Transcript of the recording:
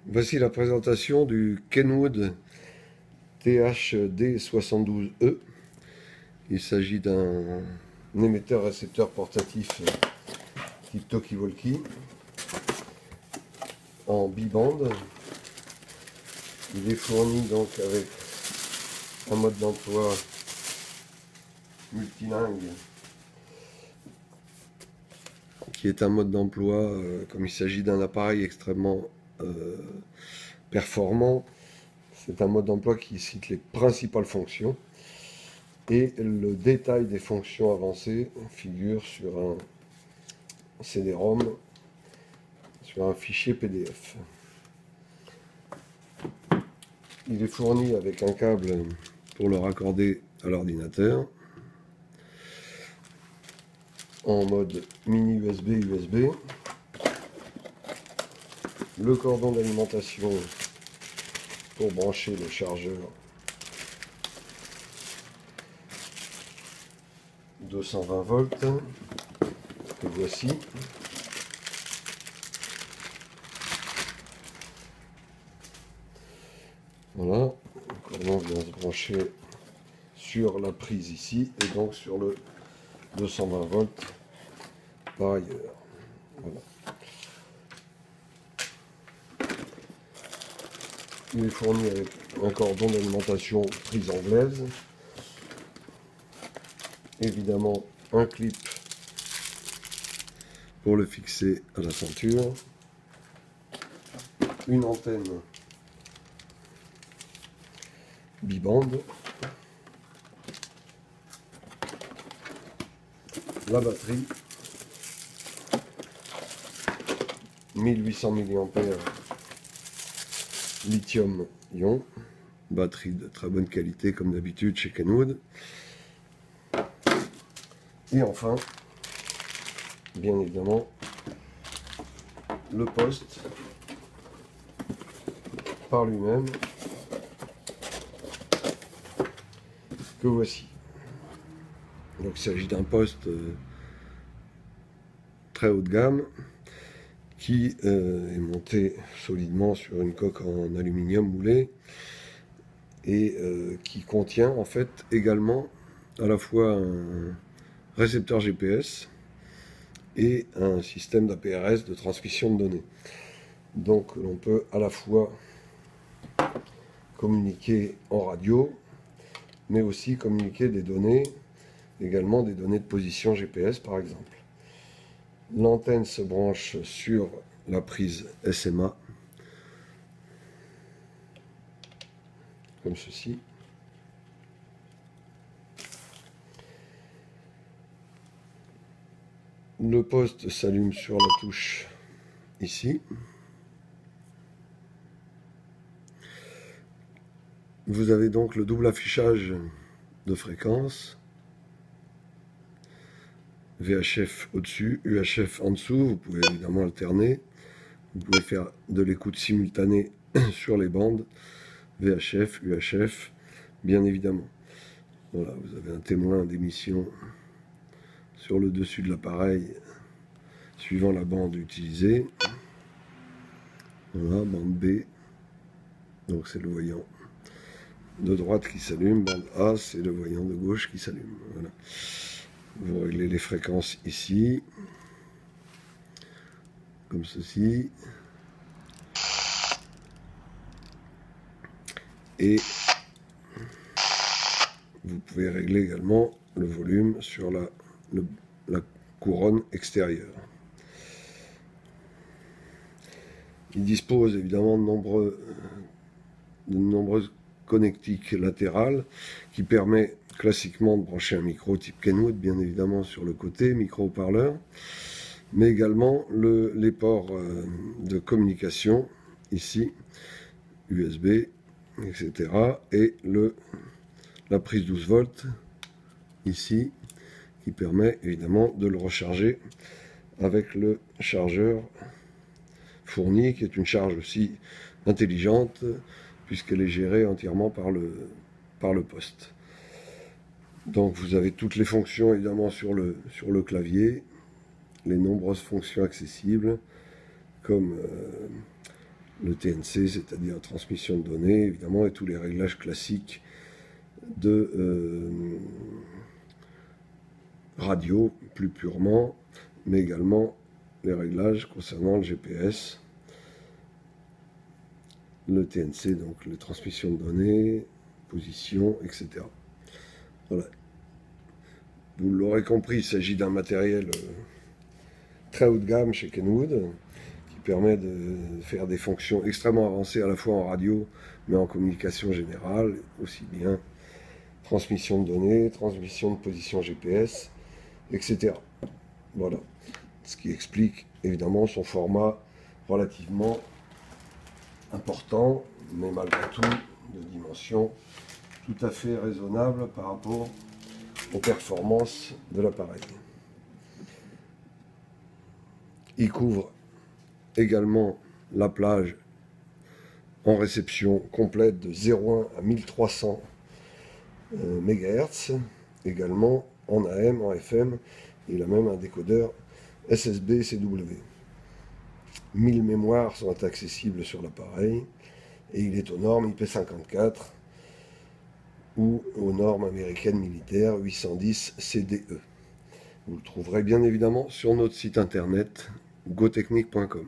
Voici la présentation du Kenwood THD72E. Il s'agit d'un émetteur-récepteur portatif type Talkie-Walkie en biband. Il est fourni donc avec un mode d'emploi multilingue qui est un mode d'emploi, comme il s'agit d'un appareil extrêmement performant, c'est un mode d'emploi qui cite les principales fonctions et le détail des fonctions avancées figure sur un CD-ROM, sur un fichier PDF. Il est fourni avec un câble pour le raccorder à l'ordinateur en mode mini USB, le cordon d'alimentation pour brancher le chargeur 220 volts que voici. Voilà, le cordon vient se brancher sur la prise ici et donc sur le 220 volts par ailleurs. Voilà. Il est fourni avec un cordon d'alimentation prise anglaise, évidemment un clip pour le fixer à la ceinture, une antenne bibande, la batterie 1800 mAh lithium-ion, batterie de très bonne qualité comme d'habitude chez Kenwood. Et enfin, bien évidemment, le poste par lui-même que voici. Donc il s'agit d'un poste très haut de gamme qui est monté solidement sur une coque en aluminium moulé et qui contient en fait également à la fois un récepteur GPS et un système d'APRS de transmission de données. Donc l'on peut à la fois communiquer en radio, mais aussi communiquer des données, également des données de position GPS par exemple. L'antenne se branche sur la prise SMA, comme ceci. Le poste s'allume sur la touche ici. Vous avez donc le double affichage de fréquences. VHF au-dessus, UHF en dessous. Vous pouvez évidemment alterner. Vous pouvez faire de l'écoute simultanée sur les bandes. VHF, UHF, bien évidemment. Voilà, vous avez un témoin d'émission sur le dessus de l'appareil suivant la bande utilisée. Voilà, bande B. Donc c'est le voyant de droite qui s'allume. Bande A, c'est le voyant de gauche qui s'allume. Voilà. Vous réglez les fréquences ici, comme ceci. Et vous pouvez régler également le volume sur la couronne extérieure. Il dispose évidemment de nombreuses connectiques latérales qui permet classiquement de brancher un micro type Kenwood, bien évidemment sur le côté, micro-haut-parleur, mais également les ports de communication ici, USB, etc. Et la prise 12 volts ici, qui permet évidemment de le recharger avec le chargeur fourni, qui est une charge aussi intelligente, puisqu'elle est gérée entièrement par le poste. Donc vous avez toutes les fonctions évidemment sur le clavier, les nombreuses fonctions accessibles, comme le TNC, c'est-à-dire transmission de données, évidemment, et tous les réglages classiques de radio, plus purement, mais également les réglages concernant le GPS, le TNC, donc les transmissions de données, position, etc. Voilà. Vous l'aurez compris, il s'agit d'un matériel très haut de gamme chez Kenwood, qui permet de faire des fonctions extrêmement avancées à la fois en radio, mais en communication générale, aussi bien transmission de données, transmission de position GPS, etc. Voilà. Ce qui explique évidemment son format relativement important, mais malgré tout de dimension tout à fait raisonnable par rapport aux performances de l'appareil. Il couvre également la plage en réception complète de 0,1 à 1300 MHz, également en AM, en FM. Il a même un décodeur SSB CW. 1000 mémoires sont accessibles sur l'appareil et il est aux normes IP54 ou aux normes américaines militaires 810 CDE. Vous le trouverez bien évidemment sur notre site internet gotechnique.com.